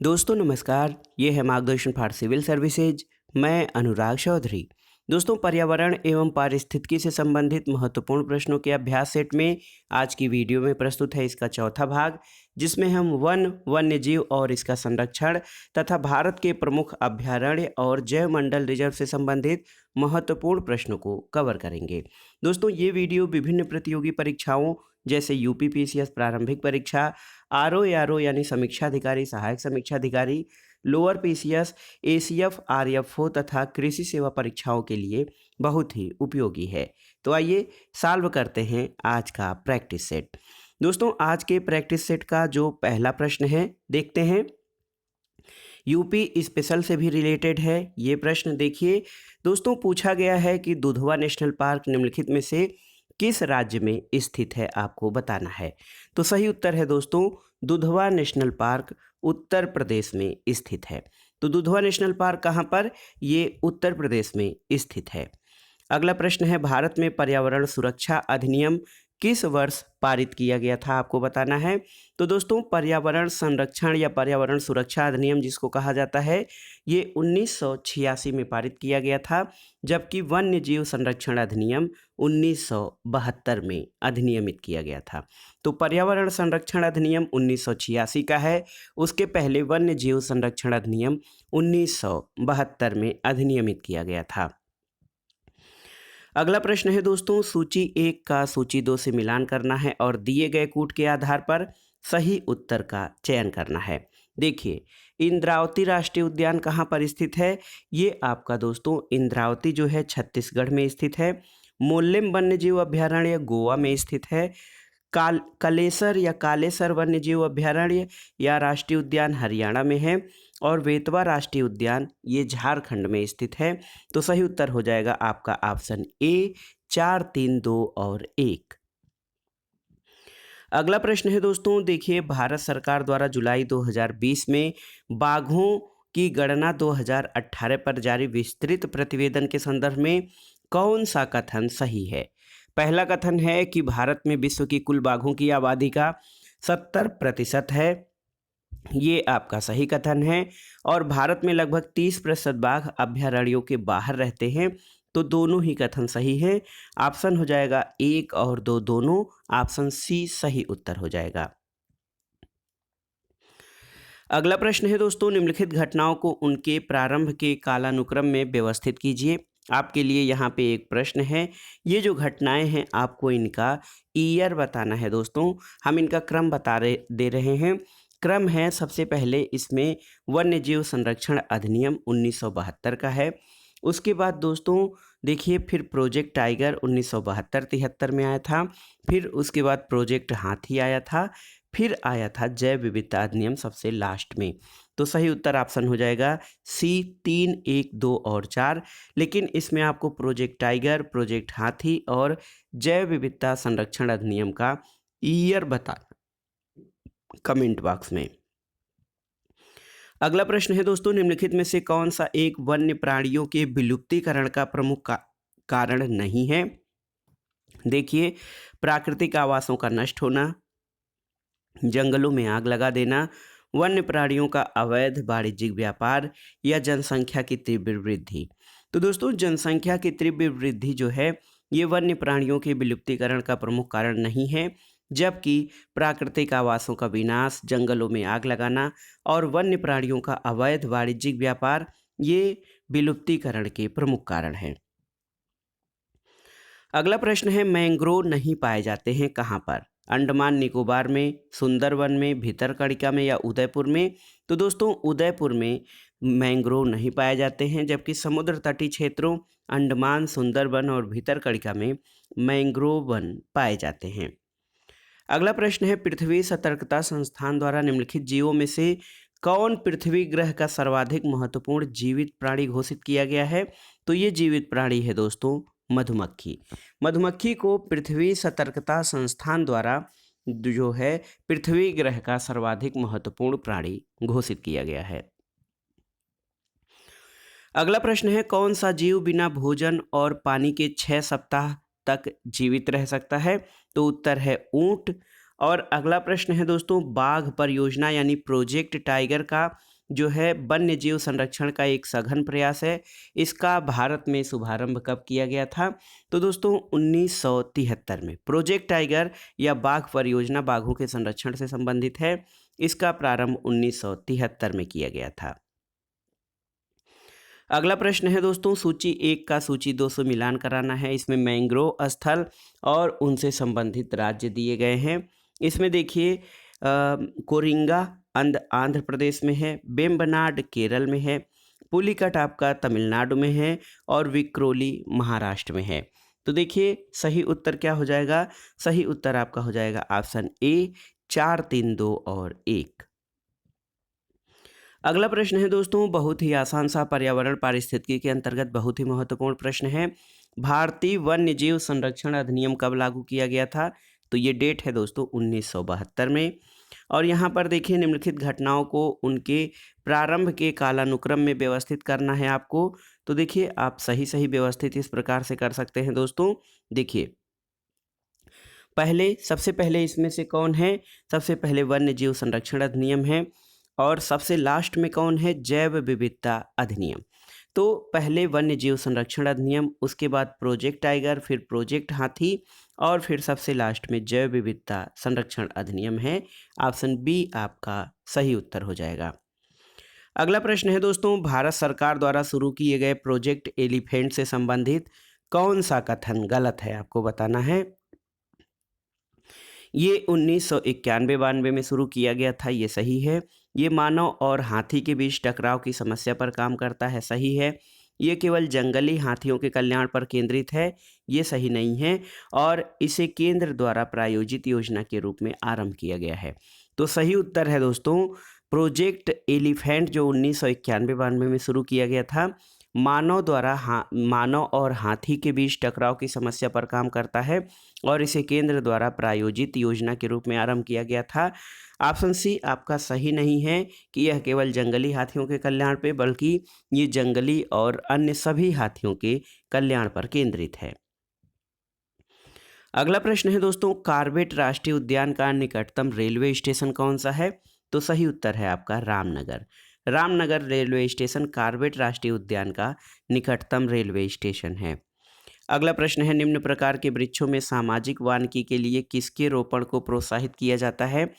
दोस्तों नमस्कार, ये है मार्गदर्शन फॉर सिविल सर्विसेज। मैं अनुराग चौधरी। दोस्तों पर्यावरण एवं पारिस्थितिकी से संबंधित महत्वपूर्ण प्रश्नों के अभ्यास सेट में आज की वीडियो में प्रस्तुत है इसका चौथा भाग, जिसमें हम वन, वन्य जीव और इसका संरक्षण तथा भारत के प्रमुख अभ्यारण्य और जैव मंडल रिजर्व से संबंधित महत्वपूर्ण प्रश्नों को कवर करेंगे। दोस्तों ये वीडियो विभिन्न प्रतियोगी परीक्षाओं जैसे यूपीपीसीएस प्रारंभिक परीक्षा, आरओ यानी समीक्षा अधिकारी, सहायक समीक्षा अधिकारी, लोअर पीसीएस, एसीएफ, आरएफओ तथा कृषि सेवा परीक्षाओं के लिए बहुत ही उपयोगी है। तो आइए सॉल्व करते हैं आज का प्रैक्टिस सेट। दोस्तों आज के प्रैक्टिस सेट का जो पहला प्रश्न है देखते हैं। यूपी स्पेशल से भी रिलेटेड है ये प्रश्न। देखिए दोस्तों, पूछा गया है कि दुधवा नेशनल पार्क निम्नलिखित में से किस राज्य में स्थित है, आपको बताना है। तो सही उत्तर है दोस्तों, दुधवा नेशनल पार्क उत्तर प्रदेश में स्थित है। तो दुधवा नेशनल पार्क कहाँ पर, ये उत्तर प्रदेश में स्थित है। अगला प्रश्न है, भारत में पर्यावरण सुरक्षा अधिनियम किस वर्ष पारित किया गया था, आपको बताना है। तो दोस्तों पर्यावरण संरक्षण या पर्यावरण सुरक्षा अधिनियम जिसको कहा जाता है, ये 1986 में पारित किया गया था, जबकि वन्य जीव संरक्षण अधिनियम 1972 में अधिनियमित किया गया था। तो पर्यावरण संरक्षण अधिनियम 1986 का है, उसके पहले वन्य जीव संरक्षण अधिनियम 1972 में अधिनियमित किया गया था। अगला प्रश्न है दोस्तों, सूची 1 का सूची 2 से मिलान करना है और दिए गए कूट के आधार पर सही उत्तर का चयन करना है। देखिए इंद्रावती राष्ट्रीय उद्यान कहाँ पर स्थित है, ये आपका दोस्तों इंद्रावती जो है छत्तीसगढ़ में स्थित है। मोल्लेम वन्यजीव अभ्यारण्य गोवा में स्थित है। कलेसर या कालेसर वन्यजीव अभ्यारण्य या राष्ट्रीय उद्यान हरियाणा में है। और वेतवा राष्ट्रीय उद्यान ये झारखंड में स्थित है। तो सही उत्तर हो जाएगा आपका ऑप्शन ए, 4, 3, 2 और 1। अगला प्रश्न है दोस्तों, देखिए भारत सरकार द्वारा जुलाई 2020 में बाघों की गणना 2018 पर जारी विस्तृत प्रतिवेदन के संदर्भ में कौन सा कथन सही है। पहला कथन है कि भारत में विश्व की कुल बाघों की आबादी का 70% है, ये आपका सही कथन है। और भारत में लगभग 30% बाघ अभ्यारण्यों के बाहर रहते हैं, तो दोनों ही कथन सही है। ऑप्शन हो जाएगा 1 और 2 दोनों, ऑप्शन सी सही उत्तर हो जाएगा। अगला प्रश्न है दोस्तों, निम्नलिखित घटनाओं को उनके प्रारंभ के कालानुक्रम में व्यवस्थित कीजिए। आपके लिए यहाँ पे एक प्रश्न है, ये जो घटनाएं हैं आपको इनका ईयर बताना है दोस्तों। हम इनका क्रम दे रहे हैं। क्रम है, सबसे पहले इसमें वन्य जीव संरक्षण अधिनियम 1972 का है। उसके बाद दोस्तों देखिए फिर प्रोजेक्ट टाइगर 1972-73 में आया था। फिर उसके बाद प्रोजेक्ट हाथी आया था। फिर आया था जैव विविधता अधिनियम सबसे लास्ट में। तो सही उत्तर ऑप्शन हो जाएगा सी, 3, 1, 2 और 4। लेकिन इसमें आपको प्रोजेक्ट टाइगर, प्रोजेक्ट हाथी और जैव विविधता संरक्षण अधिनियम का ईयर बताना कमेंट बॉक्स में। अगला प्रश्न है दोस्तों, निम्नलिखित में से कौन सा एक वन्य प्राणियों के विलुप्तीकरण का प्रमुख कारण नहीं है। देखिए प्राकृतिक आवासों का नष्ट होना, जंगलों में आग लगा देना, वन्य प्राणियों का अवैध वाणिज्यिक व्यापार या जनसंख्या की तीव्र वृद्धि। तो दोस्तों जनसंख्या की तीव्र वृद्धि जो है ये वन्य प्राणियों के विलुप्तीकरण का प्रमुख कारण नहीं है, जबकि प्राकृतिक आवासों का विनाश, जंगलों में आग लगाना और वन्य प्राणियों का अवैध वाणिज्यिक व्यापार ये विलुप्तीकरण के प्रमुख कारण हैं। अगला प्रश्न है, मैंग्रोव नहीं पाए जाते हैं कहाँ पर। अंडमान निकोबार में, सुंदरवन में, भीतरकनिका में या उदयपुर में। तो दोस्तों उदयपुर में मैंग्रोव नहीं पाए जाते हैं, जबकि समुद्र तटीय क्षेत्रों अंडमान, सुंदरवन और भीतरकनिका में मैंग्रोव वन पाए जाते हैं। अगला प्रश्न है, पृथ्वी सतर्कता संस्थान द्वारा निम्नलिखित जीवों में से कौन पृथ्वी ग्रह का सर्वाधिक महत्वपूर्ण जीवित प्राणी घोषित किया गया है। तो ये जीवित प्राणी है दोस्तों मधुमक्खी। मधुमक्खी को पृथ्वी सतर्कता संस्थान द्वारा जो है पृथ्वी ग्रह का सर्वाधिक महत्वपूर्ण प्राणी घोषित किया गया है। अगला प्रश्न है, कौन सा जीव बिना भोजन और पानी के 6 सप्ताह तक जीवित रह सकता है। तो उत्तर है ऊंट। और अगला प्रश्न है दोस्तों, बाघ परियोजना यानी प्रोजेक्ट टाइगर का जो है वन्य जीव संरक्षण का एक सघन प्रयास है, इसका भारत में शुभारंभ कब किया गया था? तो दोस्तों 1973 में। प्रोजेक्ट टाइगर या बाघ परियोजना बाघों के संरक्षण से संबंधित है, इसका प्रारंभ 1973 में किया गया था। अगला प्रश्न है दोस्तों, सूची 1 का सूची 2 से मिलान कराना है। इसमें मैंग्रोव स्थल और उनसे संबंधित राज्य दिए गए हैं। इसमें देखिए कोरिंगा आंध्र प्रदेश में है, वेम्बनाड केरल में है, पुलिकट आपका तमिलनाडु में है और विक्रोली महाराष्ट्र में है। तो देखिए सही उत्तर क्या हो जाएगा? सही उत्तर आपका हो जाएगा ऑप्शन ए 4, 3, 2 और 1। अगला प्रश्न है दोस्तों, बहुत ही आसान सा पर्यावरण पारिस्थितिकी के अंतर्गत बहुत ही महत्वपूर्ण प्रश्न है। भारतीय वन्य जीव संरक्षण अधिनियम कब लागू किया गया था? तो ये डेट है दोस्तों 1972 में। और यहाँ पर देखिए निम्नलिखित घटनाओं को उनके प्रारंभ के कालानुक्रम में व्यवस्थित करना है आपको। तो देखिए आप सही व्यवस्थित इस प्रकार से कर सकते हैं दोस्तों। देखिए सबसे पहले इसमें से कौन है? सबसे पहले वन्य जीव संरक्षण अधिनियम है और सबसे लास्ट में कौन है? जैव विविधता अधिनियम। तो पहले वन्य जीव संरक्षण अधिनियम, उसके बाद प्रोजेक्ट टाइगर, फिर प्रोजेक्ट हाथी और फिर सबसे लास्ट में जैव विविधता संरक्षण अधिनियम है। ऑप्शन बी आपका सही उत्तर हो जाएगा। अगला प्रश्न है दोस्तों, भारत सरकार द्वारा शुरू किए गए प्रोजेक्ट एलिफेंट से संबंधित कौन सा कथन गलत है? आपको बताना है। ये 1991-92 में शुरू किया गया था, ये सही है। ये मानव और हाथी के बीच टकराव की समस्या पर काम करता है, सही है। ये केवल जंगली हाथियों के कल्याण पर केंद्रित है, ये सही नहीं है। और इसे केंद्र द्वारा प्रायोजित योजना के रूप में आरंभ किया गया है। तो सही उत्तर है दोस्तों प्रोजेक्ट एलिफेंट, जो 1991-92 में शुरू किया गया था, मानव और हाथी के बीच टकराव की समस्या पर काम करता है और इसे केंद्र द्वारा प्रायोजित योजना के रूप में आरंभ किया गया था। ऑप्शन सी आपका सही नहीं है कि यह केवल जंगली हाथियों के कल्याण पे, बल्कि ये जंगली और अन्य सभी हाथियों के कल्याण पर केंद्रित है। अगला प्रश्न है दोस्तों, कार्बेट राष्ट्रीय उद्यान का निकटतम रेलवे स्टेशन कौन सा है? तो सही उत्तर है आपका Ramnagar. Ramnagar railway station Corbett राष्ट्रीय उद्यान का निकटतम रेलवे स्टेशन है। अगला प्रश्न है, निम्न प्रकार के वृक्षों में सामाजिक वानिकी के लिए किसके रोपण को प्रोत्साहित किया जाता है?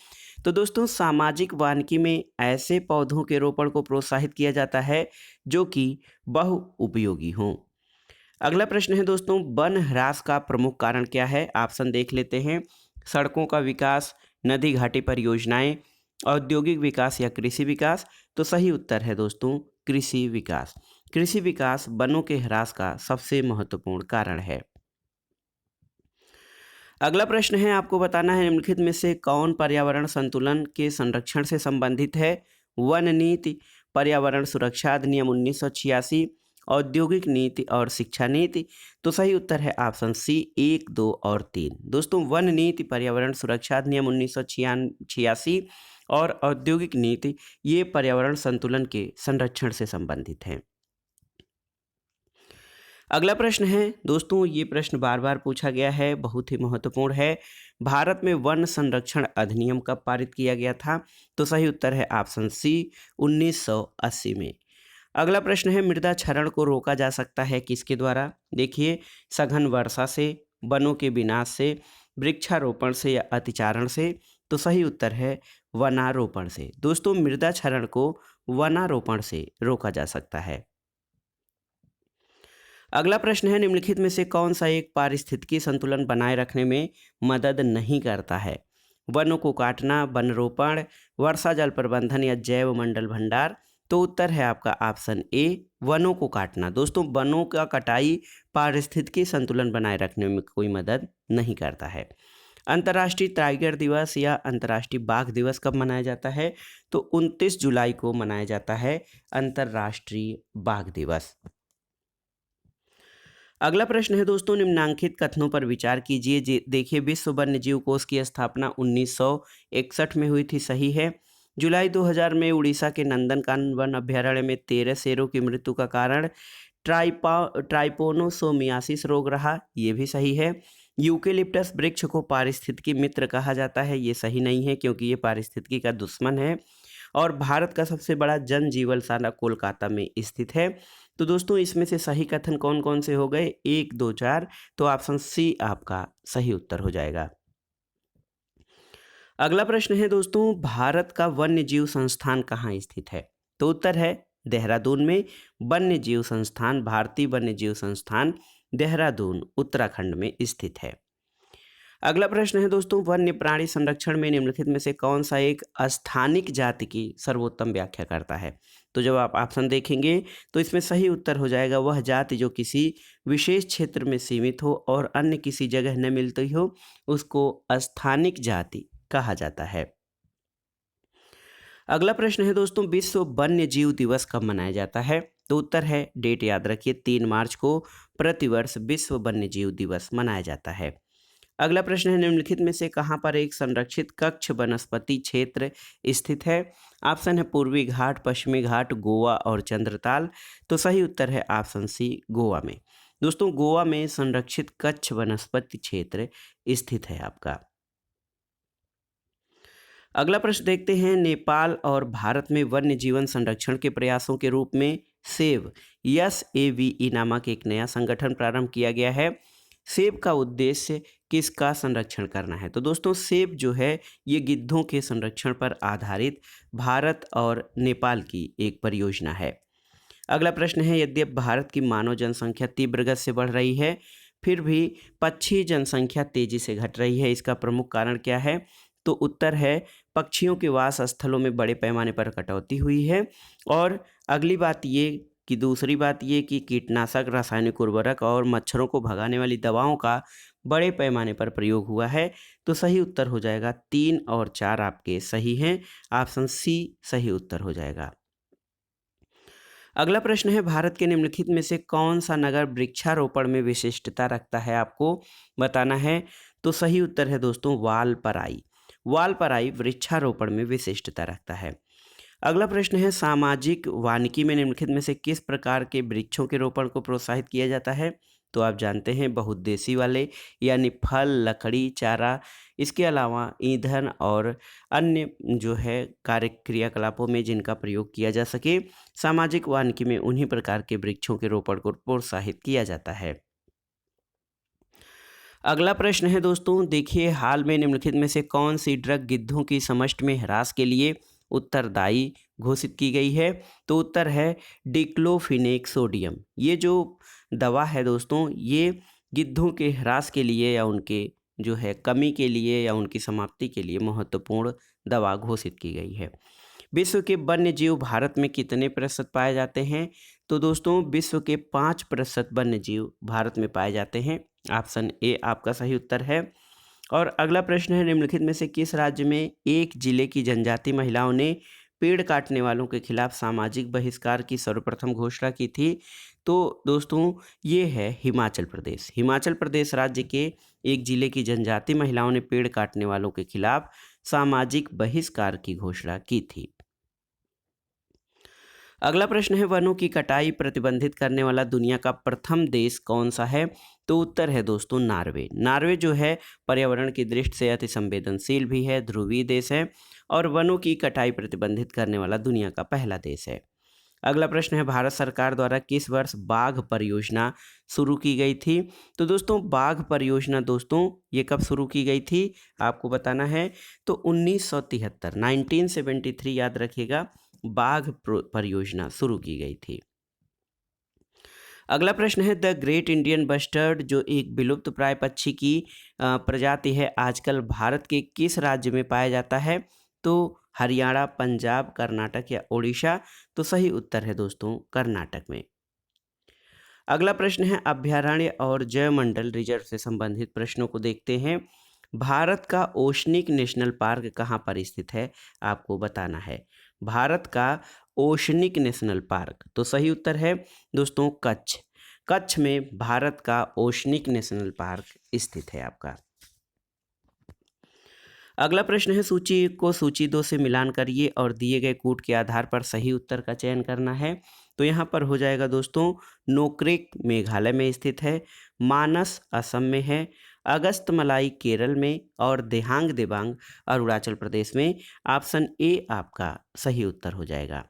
तो दोस्तों सामाजिक वानिकी में ऐसे पौधों के रोपण को प्रोत्साहित किया जाता है जो कि बहुउपयोगी हों। अगला प्रश्न है दोस्तों, वन ह्रास का प्रमुख कारण क्या है? ऑप्शन देख लेते हैं। सड़कों का विकास, नदी घाटी परियोजनाएं, औद्योगिक विकास या कृषि विकास। तो सही उत्तर है दोस्तों कृषि विकास। कृषि विकास वनों के ह्रास का सबसे महत्वपूर्ण कारण है। अगला प्रश्न है, आपको बताना है निम्नलिखित में से कौन पर्यावरण संतुलन के संरक्षण से संबंधित है? वन नीति, पर्यावरण सुरक्षा अधिनियम 1986, औद्योगिक नीति और शिक्षा नीति। तो सही उत्तर है ऑप्शन सी 1, 2 और 3। दोस्तों वन नीति, पर्यावरण सुरक्षा अधिनियम 1986 और औद्योगिक नीति ये पर्यावरण संतुलन के संरक्षण से संबंधित हैं। अगला प्रश्न है दोस्तों, ये प्रश्न बार बार पूछा गया है, बहुत ही महत्वपूर्ण है। भारत में वन संरक्षण अधिनियम कब पारित किया गया था? तो सही उत्तर है ऑप्शन सी 1980 में। अगला प्रश्न है, मृदा क्षरण को रोका जा सकता है किसके द्वारा? देखिए सघन वर्षा से, वनों के विनाश से, वृक्षारोपण से या अतिचारण से। तो सही उत्तर है वनारोपण से। दोस्तों मृदा क्षरण को वनारोपण से रोका जा सकता है। अगला प्रश्न है, निम्नलिखित में से कौन सा एक पारिस्थितिकी संतुलन बनाए रखने में मदद नहीं करता है? वनों को काटना, वनरोपण, वर्षा जल प्रबंधन या जैव मंडल भंडार। तो उत्तर है आपका ऑप्शन ए वनों को काटना। दोस्तों वनों का कटाई पारिस्थितिकी संतुलन बनाए रखने में कोई मदद नहीं करता है। अंतर्राष्ट्रीय टाइगर दिवस या अंतर्राष्ट्रीय बाघ दिवस कब मनाया जाता है? तो 29 जुलाई को मनाया जाता है अंतर्राष्ट्रीय बाघ दिवस। अगला प्रश्न है दोस्तों, निम्नांकित कथनों पर विचार कीजिए। देखिए विश्व वन्य जीव कोष की स्थापना 1961 में हुई थी, सही है। जुलाई 2000 में उड़ीसा के नंदनकानन वन अभ्यारण्य में 13 शेरों की मृत्यु का कारण ट्राइपोनोसोमियासिस रोग रहा, ये भी सही है। यूकेलिप्टस वृक्ष को पारिस्थितिकी मित्र कहा जाता है, ये सही नहीं है क्योंकि ये पारिस्थितिकी का दुश्मन है। और भारत का सबसे बड़ा जनजीवनशाला कोलकाता में स्थित है। तो दोस्तों इसमें से सही कथन कौन कौन से हो गए, 1, 2, 4, तो ऑप्शन सी आपका सही उत्तर हो जाएगा। अगला प्रश्न है दोस्तों, भारत का वन्य जीव संस्थान कहाँ स्थित है? तो उत्तर है देहरादून में। वन्य जीव संस्थान, भारतीय वन्य जीव संस्थान देहरादून उत्तराखंड में स्थित है। अगला प्रश्न है दोस्तों, वन्य प्राणी संरक्षण में निम्नलिखित में से कौन सा एक स्थानिक जाति की सर्वोत्तम व्याख्या करता है? तो जब आप ऑप्शन देखेंगे तो इसमें सही उत्तर हो जाएगा वह जाति जो किसी विशेष क्षेत्र में सीमित हो और अन्य किसी जगह न मिलती हो, उसको स्थानिक जाति कहा जाता है। अगला प्रश्न है दोस्तों, विश्व वन्य जीव दिवस कब मनाया जाता है? तो उत्तर है, डेट याद रखिए, 3 मार्च को प्रतिवर्ष विश्व वन्य जीव दिवस मनाया जाता है। अगला प्रश्न है, निम्नलिखित में से कहाँ पर एक संरक्षित कक्ष वनस्पति क्षेत्र स्थित है? ऑप्शन है पूर्वी घाट, पश्चिमी घाट, गोवा और चंद्रताल। तो सही उत्तर है ऑप्शन सी, गोवा में। दोस्तों गोवा में संरक्षित कच्छ वनस्पति क्षेत्र स्थित है आपका। अगला प्रश्न देखते हैं, नेपाल और भारत में वन्य जीवन संरक्षण के प्रयासों के रूप में सेव SAVE नामक एक नया संगठन प्रारंभ किया गया है। सेब का उद्देश्य किसका संरक्षण करना है? तो दोस्तों सेब जो है ये गिद्धों के संरक्षण पर आधारित भारत और नेपाल की एक परियोजना है। अगला प्रश्न है, यद्यपि भारत की मानव जनसंख्या तीव्र गति से बढ़ रही है, फिर भी पक्षी जनसंख्या तेजी से घट रही है, इसका प्रमुख कारण क्या है? तो उत्तर है, पक्षियों के वास स्थलों में बड़े पैमाने पर कटौती हुई है। और अगली बात ये कि दूसरी बात ये कि कीटनाशक, रासायनिक उर्वरक और मच्छरों को भगाने वाली दवाओं का बड़े पैमाने पर प्रयोग हुआ है। तो सही उत्तर हो जाएगा 3 और 4 आपके सही हैं, ऑप्शन सी सही उत्तर हो जाएगा। अगला प्रश्न है, भारत के निम्नलिखित में से कौन सा नगर वृक्षारोपण में विशिष्टता रखता है, आपको बताना है। तो सही उत्तर है दोस्तों वालपराई। वालपराई वृक्षारोपण में विशिष्टता रखता है। अगला प्रश्न है, सामाजिक वानिकी में निम्नलिखित में से किस प्रकार के वृक्षों के रोपण को प्रोत्साहित किया जाता है? तो आप जानते हैं बहुउद्देशीय वाले, यानी फल, लकड़ी, चारा, इसके अलावा ईंधन और अन्य जो है कार्य क्रियाकलापों में जिनका प्रयोग किया जा सके, सामाजिक वानिकी में उन्हीं प्रकार के वृक्षों के रोपण को प्रोत्साहित किया जाता है। अगला प्रश्न है दोस्तों, देखिए हाल में निम्नलिखित में से कौन सी ड्रग गिद्धों की समष्टि में ह्रास के लिए उत्तरदायी घोषित की गई है? तो उत्तर है डिक्लोफिनेक सोडियम। ये जो दवा है दोस्तों ये गिद्धों के ह्रास के लिए या उनके जो है कमी के लिए या उनकी समाप्ति के लिए महत्वपूर्ण दवा घोषित की गई है। विश्व के वन्य जीव भारत में कितने प्रतिशत पाए जाते हैं? तो दोस्तों विश्व के 5% वन्य जीव भारत में पाए जाते हैं, ऑप्शन ए आपका सही उत्तर है। और अगला प्रश्न है, निम्नलिखित में से किस राज्य में एक जिले की जनजाति महिलाओं ने पेड़ काटने वालों के खिलाफ सामाजिक बहिष्कार की सर्वप्रथम घोषणा की थी? तो दोस्तों ये है हिमाचल प्रदेश। हिमाचल प्रदेश राज्य के एक जिले की जनजाति महिलाओं ने पेड़ काटने वालों के खिलाफ सामाजिक बहिष्कार की घोषणा की थी। अगला प्रश्न है, वनों की कटाई प्रतिबंधित करने वाला दुनिया का प्रथम देश कौन सा है? तो उत्तर है दोस्तों नॉर्वे। नॉर्वे जो है पर्यावरण की दृष्टि से अति संवेदनशील भी है, ध्रुवीय देश है और वनों की कटाई प्रतिबंधित करने वाला दुनिया का पहला देश है। अगला प्रश्न है, भारत सरकार द्वारा किस वर्ष बाघ परियोजना शुरू की गई थी? तो दोस्तों बाघ परियोजना दोस्तों ये कब शुरू की गई थी आपको बताना है। तो 1973 1973 याद रखिएगा, बाघ परियोजना शुरू की गई थी। अगला प्रश्न है, द ग्रेट इंडियन बस्टर्ड जो एक विलुप्त प्राय पक्षी की प्रजाति है, आजकल भारत के किस राज्य में पाया जाता है? तो हरियाणा, पंजाब, कर्नाटक या उड़ीसा। तो सही उत्तर है दोस्तों कर्नाटक में। अगला प्रश्न है, अभ्यारण्य और जैवमंडल रिजर्व से संबंधित प्रश्नों को देखते हैं। भारत का ओशनिक नेशनल पार्क कहाँ पर स्थित है आपको बताना है। भारत का ओशनिक नेशनल पार्क, तो सही उत्तर है दोस्तों कच्छ। कच्छ में भारत का ओशनिक नेशनल पार्क स्थित है आपका। अगला प्रश्न है, सूची को सूची 2 से मिलान करिए और दिए गए कूट के आधार पर सही उत्तर का चयन करना है। तो यहाँ पर हो जाएगा दोस्तों नोक्रेक मेघालय में स्थित है, मानस असम में है, अगस्तमलाई केरल में और दिहांग दिबांग अरुणाचल प्रदेश में। ऑप्शन ए आपका सही उत्तर हो जाएगा।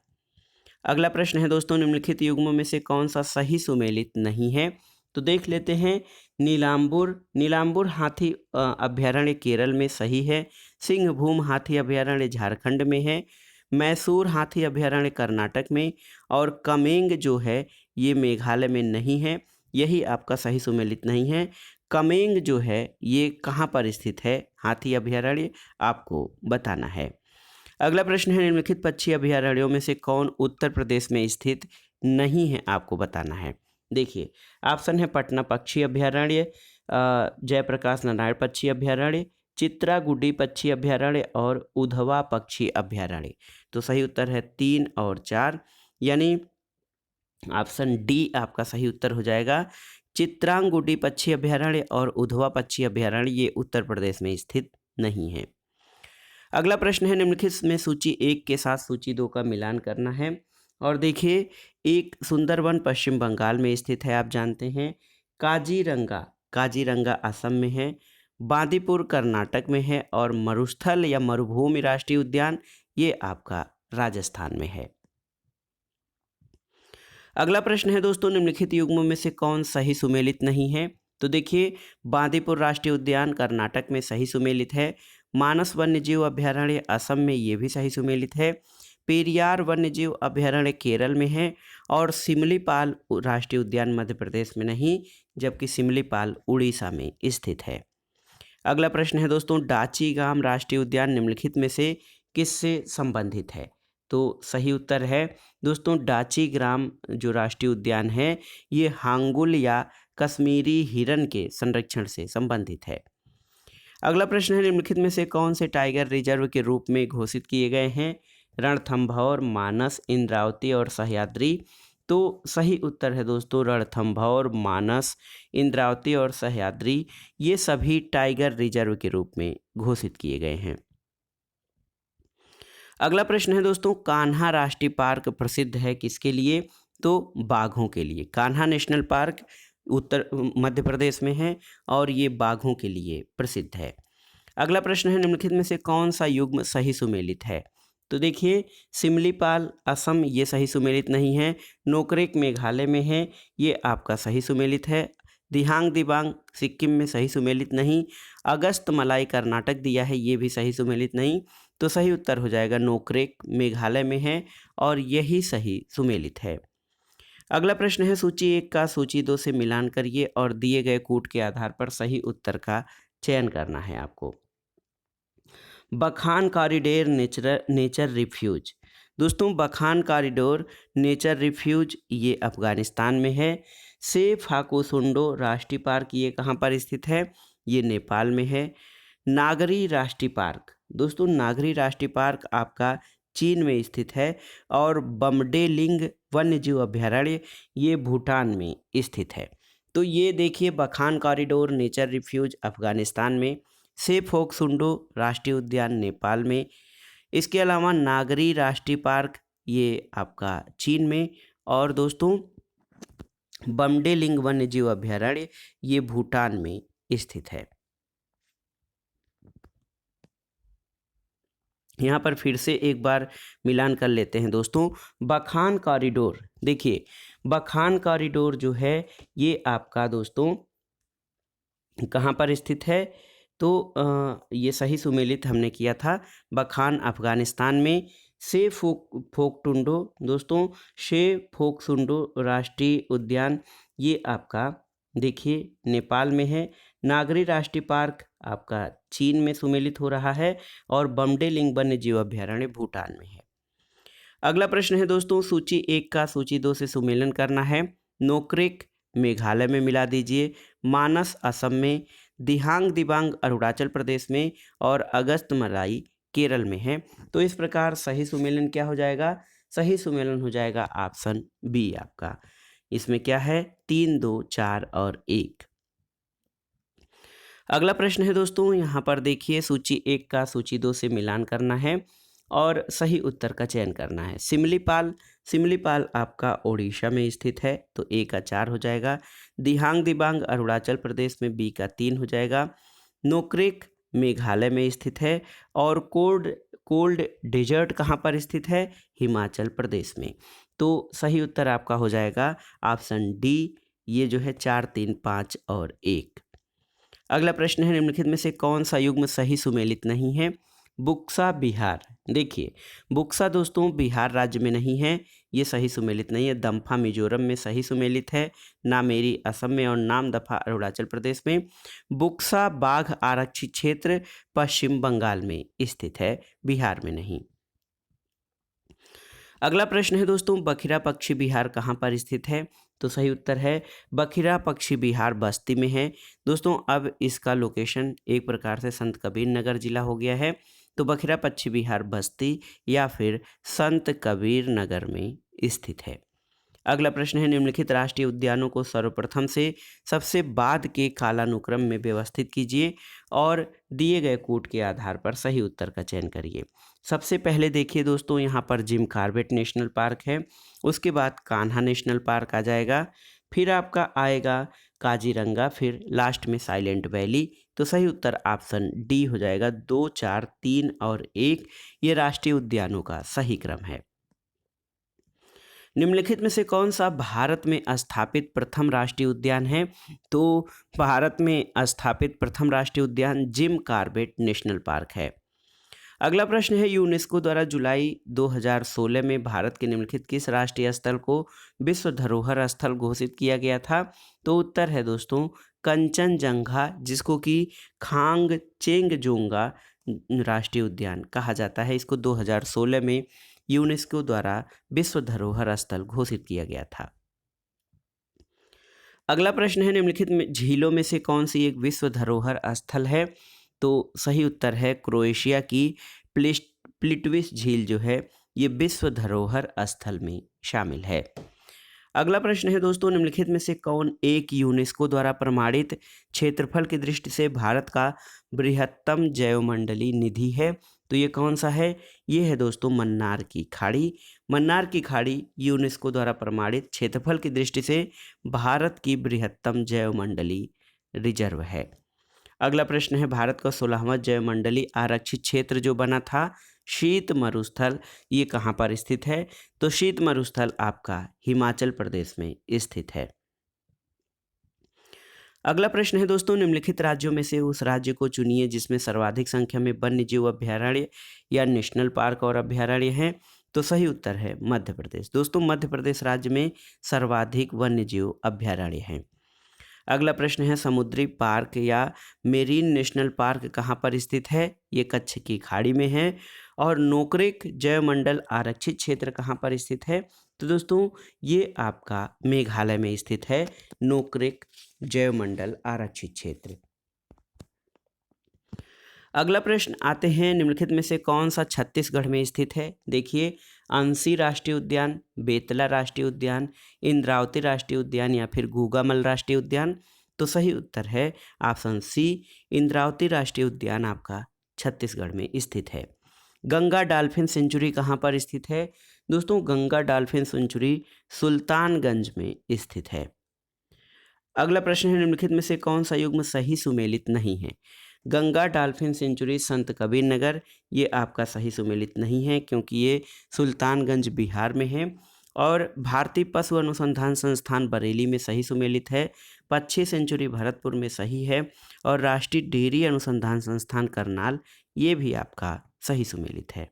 अगला प्रश्न है दोस्तों, निम्नलिखित युग्मों में से कौन सा सही सुमेलित नहीं है? तो देख लेते हैं। नीलांबुर हाथी अभ्यारण्य केरल में सही है। सिंहभूम हाथी अभ्यारण्य झारखंड में है। मैसूर हाथी अभ्यारण्य कर्नाटक में, और कमेंग जो है ये मेघालय में नहीं है। यही आपका सही सुमेलित नहीं है। कमेंग जो है ये कहाँ पर स्थित है हाथी अभ्यारण्य, आपको बताना है। अगला प्रश्न है, निम्नलिखित पक्षी अभ्यारण्यों में से कौन उत्तर प्रदेश में स्थित नहीं है, आपको बताना है। देखिए, ऑप्शन है पटना पक्षी अभ्यारण्य, जयप्रकाश नारायण पक्षी अभ्यारण्य, चित्रागुड्डी पक्षी अभ्यारण्य और उधवा पक्षी अभ्यारण्य। तो सही उत्तर है 3 और 4, यानी ऑप्शन डी आपका सही उत्तर हो जाएगा। चित्रांगुड्डी पक्षी अभ्यारण्य और उधवा पक्षी अभ्यारण्य ये उत्तर प्रदेश में स्थित नहीं है। अगला प्रश्न है, निम्नलिखित में सूची 1 के साथ सूची 2 का मिलान करना है। और देखिए, एक सुंदरवन पश्चिम बंगाल में स्थित है, आप जानते हैं। काजीरंगा असम में है। बांदीपुर कर्नाटक में है। और मरुस्थल या मरुभूमि राष्ट्रीय उद्यान ये आपका राजस्थान में है। अगला प्रश्न है दोस्तों, निम्नलिखित युग्मों में से कौन सही सुमेलित नहीं है? तो देखिए, बांदीपुर राष्ट्रीय उद्यान कर्नाटक में सही सुमेलित है। मानस वन्यजीव अभ्यारण्य असम में ये भी सही सुमेलित है। पेरियार वन्यजीव अभ्यारण्य केरल में है। और सिमलीपाल राष्ट्रीय उद्यान मध्य प्रदेश में नहीं, जबकि सिमलीपाल उड़ीसा में स्थित है। अगला प्रश्न है दोस्तों, डाचीगाम राष्ट्रीय उद्यान निम्नलिखित में से किससे संबंधित है? तो सही उत्तर है दोस्तों, डाचीग्राम जो राष्ट्रीय उद्यान है ये हांगुल या कश्मीरी हिरन के संरक्षण से संबंधित है। अगला प्रश्न है, निम्नलिखित में से कौन से टाइगर रिजर्व के रूप में घोषित किए गए हैं? रणथंभौर, मानस, इंद्रावती और सह्याद्री। तो सही उत्तर है दोस्तों, रणथंभौर, मानस, इंद्रावती और सह्याद्री ये सभी टाइगर रिजर्व के रूप में घोषित किए गए हैं। अगला प्रश्न है दोस्तों, कान्हा राष्ट्रीय पार्क प्रसिद्ध है किसके लिए? तो बाघों के लिए। कान्हा नेशनल पार्क उत्तर मध्य प्रदेश में है और ये बाघों के लिए प्रसिद्ध है। अगला प्रश्न है, निम्नलिखित में से कौन सा युग्म सही सुमेलित है? तो देखिए, सिमलीपाल असम ये सही सुमेलित नहीं है। नोकरेक मेघालय में है, ये आपका सही सुमेलित है। दिहांग दिबांग सिक्किम में सही सुमेलित नहीं। अगस्तमलाई कर्नाटक दिया है, ये भी सही सुमेलित नहीं। तो सही उत्तर हो जाएगा नोकरेक मेघालय में है और यही सही सुमेलित है। अगला प्रश्न है, सूची 1 का सूची 2 से मिलान करिए और दिए गए कूट के आधार पर सही उत्तर का चयन करना है आपको। बखान कॉरिडोर नेचर रिफ्यूज। दोस्तों, बखान कॉरिडोर नेचर रिफ्यूज ये अफगानिस्तान में है। सेफ हाकोसुंडो राष्ट्रीय पार्क ये कहाँ पर स्थित है? ये नेपाल में है। नागरी राष्ट्रीय पार्क, दोस्तों नागरी राष्ट्रीय पार्क आपका चीन में स्थित है। और बमडेलिंग वन्यजीव अभ्यारण्य ये भूटान में स्थित है। तो ये देखिए, बखान कॉरिडोर नेचर रिफ्यूज अफगानिस्तान में, सेफोकसुंडो राष्ट्रीय उद्यान नेपाल में, इसके अलावा नागरी राष्ट्रीय पार्क ये आपका चीन में, और दोस्तों बमडेलिंग वन्यजीव अभ्यारण्य ये भूटान में स्थित है। यहाँ पर फिर से एक बार मिलान कर लेते हैं दोस्तों। बखान कॉरिडोर, देखिए बखान कॉरिडोर जो है ये आपका दोस्तों कहाँ पर स्थित है? तो ये सही सुमेलित हमने किया था। बखान अफगानिस्तान में। फोकटुंडो दोस्तों, फोकसुंडो राष्ट्रीय उद्यान ये आपका देखिए नेपाल में है। नागरी राष्ट्रीय पार्क आपका चीन में सुमेलित हो रहा है और बमडेलिंग वन्यजीव अभ्यारण्य भूटान में है। अगला प्रश्न है दोस्तों, सूची 1 का सूची 2 से सुमेलन करना है। नोकरेक मेघालय में मिला दीजिए, मानस असम में, दिहांग दिबांग अरुणाचल प्रदेश में और अगस्तमलाई केरल में है। तो इस प्रकार सही सुमेलन क्या हो जाएगा? सही सुमेलन हो जाएगा ऑप्शन बी आपका। इसमें क्या है? 3, 2, 4 और 1। अगला प्रश्न है दोस्तों, यहाँ पर देखिए सूची 1 का सूची 2 से मिलान करना है। और सही उत्तर का चयन करना है। सिमलीपाल, सिमलीपाल आपका ओडिशा में स्थित है, तो ए का 4 हो जाएगा। दिहांग दिबांग अरुणाचल प्रदेश में, बी का 3 हो जाएगा। नोक्रेक मेघालय में स्थित है। और कोल्ड कोल्ड डेजर्ट कहाँ पर स्थित है? हिमाचल प्रदेश में। तो सही उत्तर आपका हो जाएगा ऑप्शन डी। ये जो है 4, 3, 5 और 1। अगला प्रश्न है, निम्नलिखित में से कौन सा युग्म सही सुमेलित नहीं है? बुक्सा बिहार। देखिए, बुक्सा दोस्तों बिहार राज्य में नहीं है, ये सही सुमेलित नहीं है। दम्फा मिजोरम में सही सुमेलित है, नामेरी असम में और नामदफा अरुणाचल प्रदेश में। बुक्सा बाघ आरक्षित क्षेत्र पश्चिम बंगाल में स्थित है, बिहार में नहीं। अगला प्रश्न है दोस्तों, बखिरा पक्षी बिहार कहाँ पर स्थित है? तो सही उत्तर है बखिरा पक्षी बिहार बस्ती में है। दोस्तों अब इसका लोकेशन एक प्रकार से संत कबीर नगर जिला हो गया है। तो बखिरा पक्षी बिहार बस्ती या फिर संत कबीर नगर में स्थित है। अगला प्रश्न है, निम्नलिखित राष्ट्रीय उद्यानों को सर्वप्रथम से सबसे बाद के कालानुक्रम में व्यवस्थित कीजिए और दिए गए कोड के आधार पर सही उत्तर का चयन करिए। सबसे पहले देखिए दोस्तों, यहाँ पर जिम कॉर्बेट नेशनल पार्क है, उसके बाद कान्हा नेशनल पार्क आ जाएगा, फिर आपका आएगा काजीरंगा, फिर लास्ट में साइलेंट वैली। तो सही उत्तर ऑप्शन डी हो जाएगा। 2, 4, 3 और 1 ये राष्ट्रीय उद्यानों का सही क्रम है। निम्नलिखित में से कौन सा भारत में स्थापित प्रथम राष्ट्रीय उद्यान है? तो भारत में स्थापित प्रथम राष्ट्रीय उद्यान जिम कॉर्बेट नेशनल पार्क है। अगला प्रश्न है, यूनेस्को द्वारा जुलाई 2016 में भारत के निम्नलिखित किस राष्ट्रीय स्थल को विश्व धरोहर स्थल घोषित किया गया था? तो उत्तर है दोस्तों कंचनजंगा, जिसको कि खांग चेंगजोंगा राष्ट्रीय उद्यान कहा जाता है। इसको 2016 में यूनेस्को द्वारा विश्व धरोहर स्थल घोषित किया गया था। अगला प्रश्न है, निम्नलिखित में झीलों में से कौन सी एक विश्व धरोहर स्थल है? तो सही उत्तर है क्रोएशिया की प्लिट्विस झील जो है ये विश्व धरोहर स्थल में शामिल है। अगला प्रश्न है दोस्तों, निम्नलिखित में से कौन एक यूनेस्को द्वारा प्रमाणित क्षेत्रफल की दृष्टि से भारत का बृहत्तम जैवमंडलीय निधि है? तो ये कौन सा है? ये है दोस्तों मन्नार की खाड़ी। मन्नार की खाड़ी यूनेस्को द्वारा प्रमाणित क्षेत्रफल की दृष्टि से भारत की बृहत्तम जैवमंडलीय रिजर्व है। अगला प्रश्न है, भारत का 16वां जैवमंडलीय आरक्षित क्षेत्र जो बना था शीत मरुस्थल, ये कहाँ पर स्थित है? तो शीत मरुस्थल आपका हिमाचल प्रदेश में स्थित है। अगला प्रश्न है दोस्तों, निम्नलिखित राज्यों में से उस राज्य को चुनिए जिसमें सर्वाधिक संख्या में वन्यजीव अभ्यारण्य या नेशनल पार्क और अभ्यारण्य हैं। तो सही उत्तर है मध्य प्रदेश। दोस्तों मध्य प्रदेश राज्य में सर्वाधिक वन्यजीव अभ्यारण्य हैं। अगला प्रश्न है, समुद्री पार्क या मेरीन नेशनल पार्क कहाँ पर स्थित है? ये कच्छ की खाड़ी में है। और नोकरेक जैवमंडल आरक्षित क्षेत्र कहाँ पर स्थित है? तो दोस्तों ये आपका मेघालय में स्थित है, नोकरेक जैवमंडल आरक्षित क्षेत्र। अगला प्रश्न आते हैं, निम्नलिखित में से कौन सा छत्तीसगढ़ में स्थित है? देखिए, अंसी राष्ट्रीय उद्यान, बेतला राष्ट्रीय उद्यान, इंद्रावती राष्ट्रीय उद्यान या फिर गूगामल राष्ट्रीय उद्यान। तो सही उत्तर है ऑप्शन सी, इंद्रावती राष्ट्रीय उद्यान आपका छत्तीसगढ़ में स्थित है। गंगा डॉल्फिन सेंचुरी कहाँ पर स्थित है? दोस्तों गंगा डॉल्फिन सेंचुरी सुल्तानगंज में स्थित है। अगला प्रश्न है, निम्नलिखित में से कौन सा युग्म सही सुमेलित नहीं है? गंगा डॉल्फिन सेंचुरी संत कबीर नगर, ये आपका सही सुमेलित नहीं है क्योंकि ये सुल्तानगंज बिहार में है। और भारतीय पशु अनुसंधान संस्थान बरेली में सही सुमेलित है। पक्षी सेंचुरी भरतपुर में सही है। और राष्ट्रीय डेयरी अनुसंधान संस्थान करनाल, ये भी आपका सही सुमेलित है।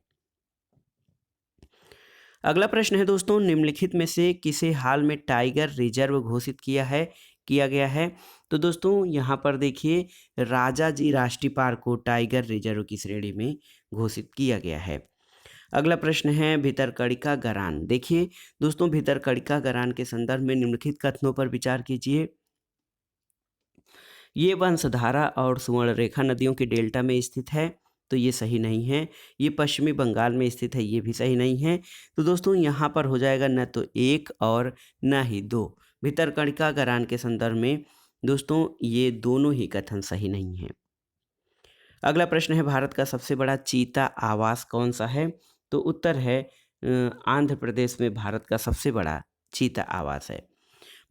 अगला प्रश्न है दोस्तों, निम्नलिखित में से किसे हाल में टाइगर रिजर्व घोषित किया गया है? तो दोस्तों यहाँ पर देखिए, राजा जी राष्ट्रीय पार्क को टाइगर रिजर्व की श्रेणी में घोषित किया गया है। अगला प्रश्न है, भितरकनिका गरान। देखिए दोस्तों, भितरकनिका गरान के संदर्भ में निम्नलिखित कथनों पर विचार कीजिए। ये वंशधारा और सुवर्णरेखा नदियों के डेल्टा में स्थित है, तो ये सही नहीं है। ये पश्चिमी बंगाल में स्थित है, ये भी सही नहीं है। तो दोस्तों यहाँ पर हो जाएगा न तो 1 और न ही 2। भितरकनिका गरान के संदर्भ में दोस्तों ये दोनों ही कथन सही नहीं है। अगला प्रश्न है भारत का सबसे बड़ा चीता आवास कौन सा है? तो उत्तर है आंध्र प्रदेश में भारत का सबसे बड़ा चीता आवास है।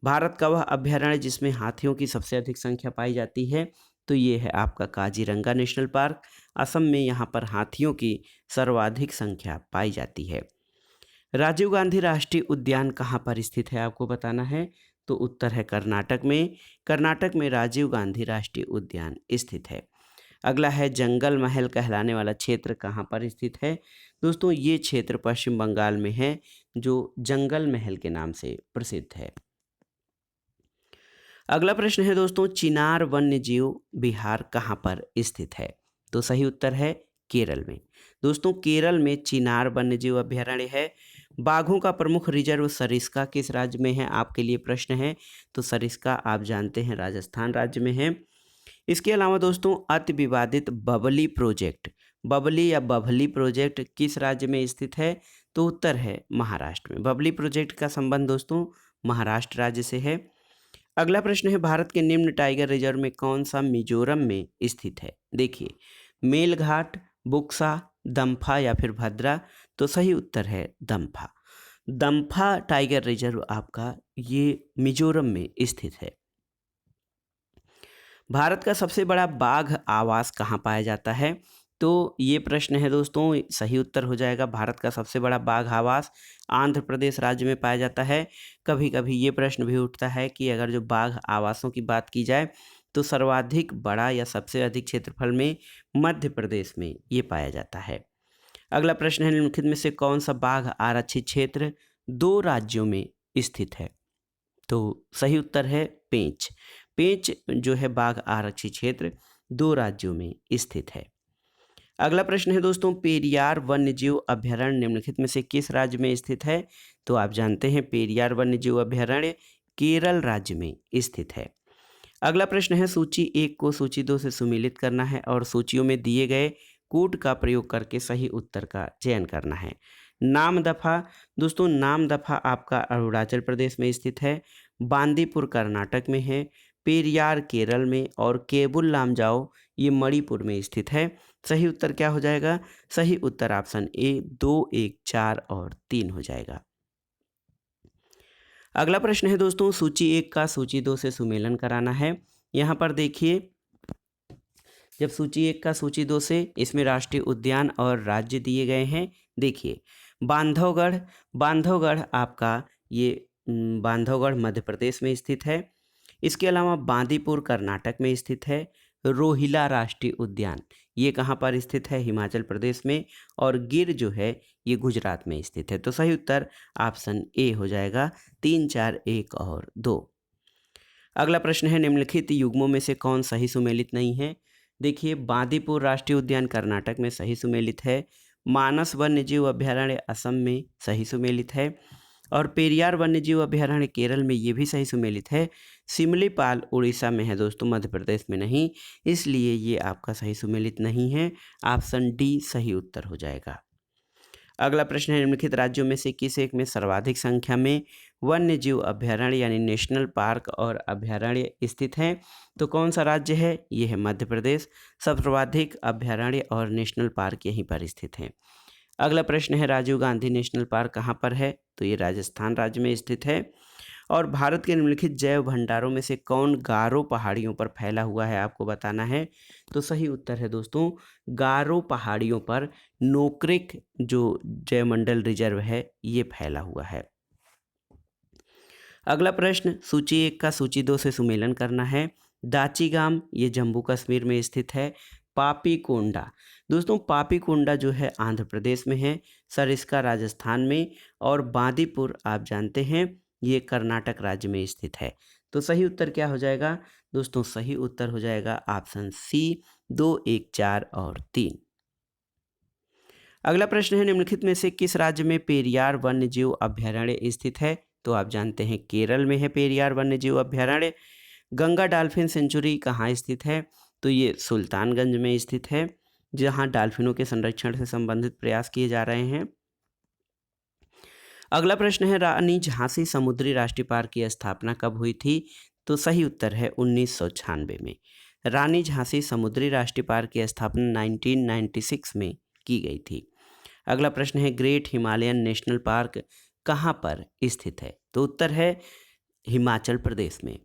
भारत का वह अभयारण्य जिसमें हाथियों की सबसे अधिक संख्या पाई जाती है, तो ये है आपका काजीरंगा नेशनल पार्क। असम में यहाँ पर हाथियों की सर्वाधिक संख्या पाई जाती है। राजीव गांधी राष्ट्रीय उद्यान कहाँ पर स्थित है आपको बताना है, तो उत्तर है कर्नाटक में। कर्नाटक में राजीव गांधी राष्ट्रीय उद्यान स्थित है। अगला है जंगल महल कहलाने वाला क्षेत्र कहाँ पर स्थित है? दोस्तों ये क्षेत्र पश्चिम बंगाल में है, जो जंगल महल के नाम से प्रसिद्ध है। अगला प्रश्न है दोस्तों, चिनार वन्य जीव विहार कहाँ पर स्थित है? तो सही उत्तर है केरल में। दोस्तों केरल में चिनार वन्य जीव अभयारण्य है। बाघों का प्रमुख रिजर्व सरिस्का किस राज्य में है? आपके लिए प्रश्न है। तो सरिस्का आप जानते हैं राजस्थान राज्य में है। इसके अलावा दोस्तों अति विवादित बबली या बभली प्रोजेक्ट किस राज्य में स्थित है? तो उत्तर है महाराष्ट्र में। बबली प्रोजेक्ट का संबंध दोस्तों महाराष्ट्र राज्य से है। अगला प्रश्न है भारत के निम्न टाइगर रिजर्व में कौन सा मिजोरम में स्थित है? देखिए मेलघाट, बुक्सा, दम्फा या फिर भद्रा। तो सही उत्तर है दम्फा। दम्फा टाइगर रिजर्व आपका ये मिजोरम में स्थित है। भारत का सबसे बड़ा बाघ आवास कहाँ पाया जाता है? तो ये प्रश्न है दोस्तों, सही उत्तर हो जाएगा भारत का सबसे बड़ा बाघ आवास आंध्र प्रदेश राज्य में पाया जाता है। कभी कभी ये प्रश्न भी उठता है कि अगर जो बाघ आवासों की बात की जाए तो सर्वाधिक बड़ा या सबसे अधिक क्षेत्रफल में मध्य प्रदेश में ये पाया जाता है। अगला प्रश्न है निम्नलिखित में से कौन सा बाघ आरक्षित क्षेत्र 2 राज्यों में स्थित है? तो सही उत्तर है पेंच। पेंच जो है बाघ आरक्षित क्षेत्र 2 राज्यों में स्थित है। अगला प्रश्न है दोस्तों, पेरियार वन्यजीव अभयारण्य निम्नलिखित में से किस राज्य में स्थित है? तो आप जानते हैं पेरियार वन्यजीव अभयारण्य केरल राज्य में स्थित है। अगला प्रश्न है सूची 1 को सूची 2 से सुमेलित करना है और सूचियों में दिए गए कूट का प्रयोग करके सही उत्तर का चयन करना है। नामदफा, दोस्तों नामदफा आपका अरुणाचल प्रदेश में स्थित है। बांदीपुर कर्नाटक में है। पेरियार केरल में और केबुल लामजाओ ये मणिपुर में स्थित है। सही उत्तर क्या हो जाएगा? सही उत्तर ऑप्शन ए 2, 1, 4 और 3 हो जाएगा। अगला प्रश्न है दोस्तों, सूची 1 का सूची 2 से सुमेलन कराना है। यहाँ पर देखिए जब सूची 1 का सूची 2 से, इसमें राष्ट्रीय उद्यान और राज्य दिए गए हैं। देखिए बांधवगढ़ आपका ये बांधवगढ़ मध्य प्रदेश में स्थित है। इसके अलावा बांदीपुर कर्नाटक में स्थित है। रोहिला राष्ट्रीय उद्यान ये कहाँ पर स्थित है? हिमाचल प्रदेश में। और गिर जो है ये गुजरात में स्थित है। तो सही उत्तर ऑप्शन ए हो जाएगा 3, 4, 1 और 2। अगला प्रश्न है निम्नलिखित युग्मों में से कौन सही सुमेलित नहीं है? देखिए बांदीपुर राष्ट्रीय उद्यान कर्नाटक में सही सुमेलित है। मानस वन्यजीव अभयारण्य असम में सही सुमेलित है। और पेरियार वन्यजीव अभयारण्य केरल में ये भी सही सुमेलित है। सिमलीपाल उड़ीसा में है दोस्तों, मध्य प्रदेश में नहीं, इसलिए ये आपका सही सुमेलित नहीं है। ऑप्शन डी सही उत्तर हो जाएगा। अगला प्रश्न है निम्नलिखित राज्यों में से किस एक में सर्वाधिक संख्या में वन्यजीव अभयारण्य यानी नेशनल पार्क और अभयारण्य स्थित हैं? तो कौन सा राज्य है? ये है मध्य प्रदेश। सर्वाधिक अभयारण्य और नेशनल पार्क यहीं पर स्थित हैं। अगला प्रश्न है राजीव गांधी नेशनल पार्क कहाँ पर है? तो ये राजस्थान राज्य में स्थित है। और भारत के निम्नलिखित जैव भंडारों में से कौन गारो पहाड़ियों पर फैला हुआ है आपको बताना है। तो सही उत्तर है दोस्तों गारो पहाड़ियों पर नोक्रेक जो जैवमंडल रिजर्व है ये फैला हुआ है। अगला प्रश्न सूची 1 का सूची 2 से सुमेलन करना है। दाचीगाम ये जम्मू कश्मीर में स्थित है। पापीकोंडा, दोस्तों पापीकोंडा जो है आंध्र प्रदेश में है। सरिस्का राजस्थान में। और बांदीपुर आप जानते हैं ये कर्नाटक राज्य में स्थित है। तो सही उत्तर क्या हो जाएगा दोस्तों? सही उत्तर हो जाएगा ऑप्शन सी 2, 1, 4 और 3। अगला प्रश्न है निम्नलिखित में से किस राज्य में पेरियार वन्यजीव अभयारण्य स्थित है? तो आप जानते हैं केरल में है पेरियार वन्यजीव अभयारण्य। गंगा डॉल्फिन सेंचुरी कहाँ स्थित है? तो ये सुल्तानगंज में स्थित है, जहाँ डॉल्फिनों के संरक्षण से संबंधित प्रयास किए जा रहे हैं। अगला प्रश्न है रानी झांसी समुद्री राष्ट्रीय पार्क की स्थापना कब हुई थी? तो सही उत्तर है 1996 में। रानी झांसी समुद्री राष्ट्रीय पार्क की स्थापना 1996 में की गई थी। अगला प्रश्न है, ग्रेट हिमालयन नेशनल पार्क कहाँ पर स्थित है? तो उत्तर है हिमाचल प्रदेश में।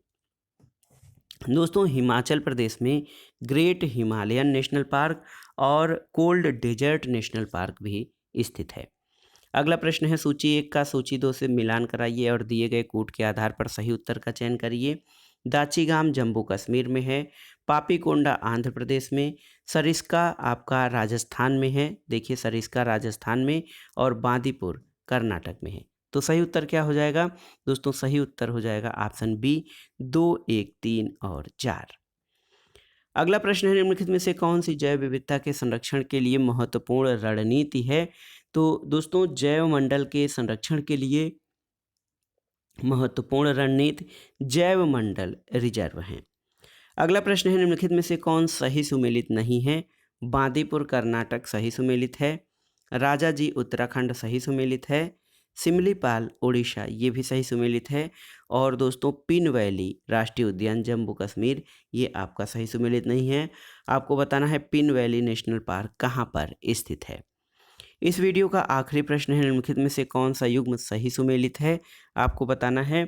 दोस्तों, हिमाचल प्रदेश में ग्रेट हिमालयन नेशनल पार्क और कोल्ड डेजर्ट नेशनल पार्क भी स्थित है। अगला प्रश्न है, सूची 1 का सूची 2 से मिलान कराइए और दिए गए कूट के आधार पर सही उत्तर का चयन करिए। दाचीगाम जम्मू कश्मीर में है, पापीकोंडा आंध्र प्रदेश में, सरिस्का आपका राजस्थान में है, देखिए सरिस्का राजस्थान में, और बांदीपुर कर्नाटक में है। तो सही उत्तर क्या हो जाएगा? दोस्तों, सही उत्तर हो जाएगा ऑप्शन बी 2, 1, 3 और 4। अगला प्रश्न है, निम्नलिखित में से कौन सी जैव विविधता के संरक्षण के लिए महत्वपूर्ण रणनीति है? तो दोस्तों, जैव मंडल के संरक्षण के लिए महत्वपूर्ण रणनीति जैव मंडल रिजर्व हैं। अगला प्रश्न है, निम्नलिखित में से कौन सही सुमेलित नहीं है? बांदीपुर कर्नाटक सही सुमेलित है, राजाजी उत्तराखंड सही सुमेलित है, सिमलीपाल उड़ीसा ये भी सही सुमेलित है, और दोस्तों पिन वैली राष्ट्रीय उद्यान जम्मू कश्मीर ये आपका सही सुमेलित नहीं है। आपको बताना है पिन वैली नेशनल पार्क कहाँ पर स्थित है। इस वीडियो का आखिरी प्रश्न है, निम्नलिखित में से कौन सा युग्म सही सुमेलित है? आपको बताना है।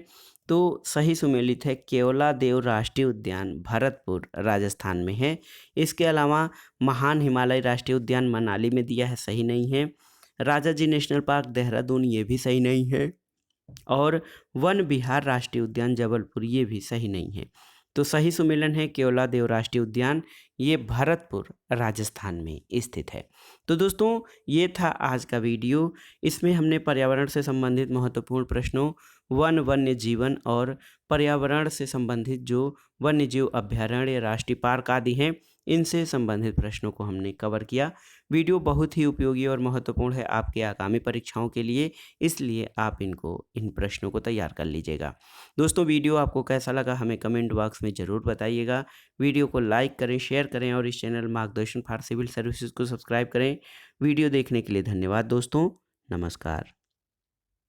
तो सही सुमेलित है केवलादेव राष्ट्रीय उद्यान भरतपुर राजस्थान में है। इसके अलावा महान हिमालय राष्ट्रीय उद्यान मनाली में दिया है, सही नहीं है। राजाजी नेशनल पार्क देहरादून ये भी सही नहीं है, और वन विहार राष्ट्रीय उद्यान जबलपुर ये भी सही नहीं है। तो सही सुमेलन है केवलादेव राष्ट्रीय उद्यान, ये भरतपुर राजस्थान में स्थित है। तो दोस्तों, ये था आज का वीडियो। इसमें हमने पर्यावरण से संबंधित महत्वपूर्ण प्रश्नों, वन्य जीवन और पर्यावरण से संबंधित जो वन्य जीव अभ्यारण्य, राष्ट्रीय पार्क आदि हैं, इनसे संबंधित प्रश्नों को हमने कवर किया। वीडियो बहुत ही उपयोगी और महत्वपूर्ण है आपके आगामी परीक्षाओं के लिए, इसलिए आप इन प्रश्नों को तैयार कर लीजिएगा। दोस्तों, वीडियो आपको कैसा लगा हमें कमेंट बॉक्स में ज़रूर बताइएगा। वीडियो को लाइक करें, शेयर करें और इस चैनल मार्गदर्शन फॉर सिविल सर्विसेज को सब्सक्राइब करें। वीडियो देखने के लिए धन्यवाद दोस्तों। नमस्कार।